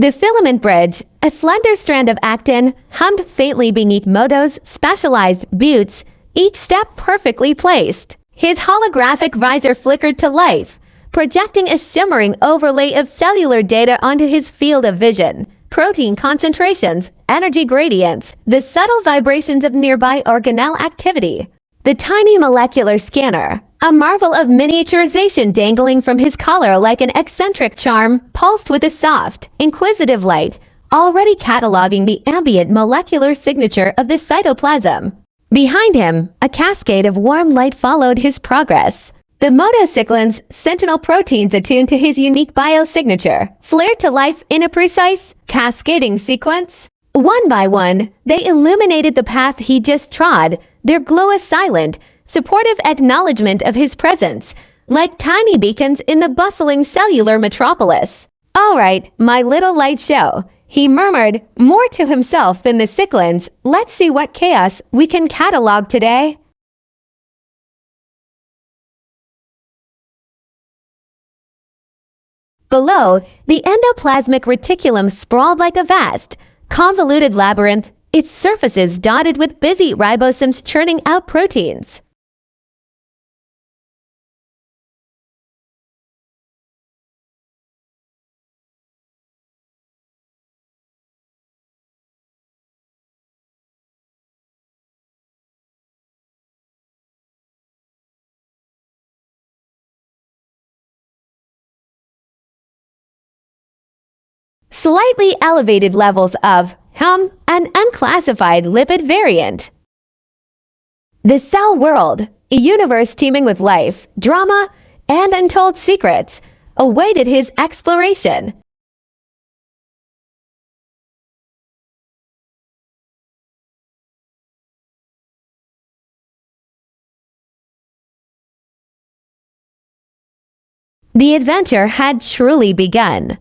The filament bridge, a slender strand of actin, hummed faintly beneath Moto's specialized boots, each step perfectly placed. His holographic visor flickered to life, projecting a shimmering overlay of cellular data onto his field of vision. Protein concentrations, energy gradients, the subtle vibrations of nearby organelle activity. The tiny molecular scanner, a marvel of miniaturization dangling from his collar like an eccentric charm, pulsed with a soft, inquisitive light, already cataloging the ambient molecular signature of the cytoplasm. Behind him, a cascade of warm light followed his progress. The Moto Cyclin's sentinel proteins attuned to his unique biosignature, flared to life in a precise, cascading sequence. One by one, they illuminated the path he just trod, their glow a silent, supportive acknowledgement of his presence, like tiny beacons in the bustling cellular metropolis. "All right, my little light show," he murmured, more to himself than the Cyclins. "Let's see what chaos we can catalog today." Below, the endoplasmic reticulum sprawled like a vast, convoluted labyrinth, its surfaces dotted with busy ribosomes churning out proteins. Slightly elevated levels of an unclassified lipid variant. The cell world, a universe teeming with life, drama, and untold secrets, awaited his exploration. The adventure had truly begun.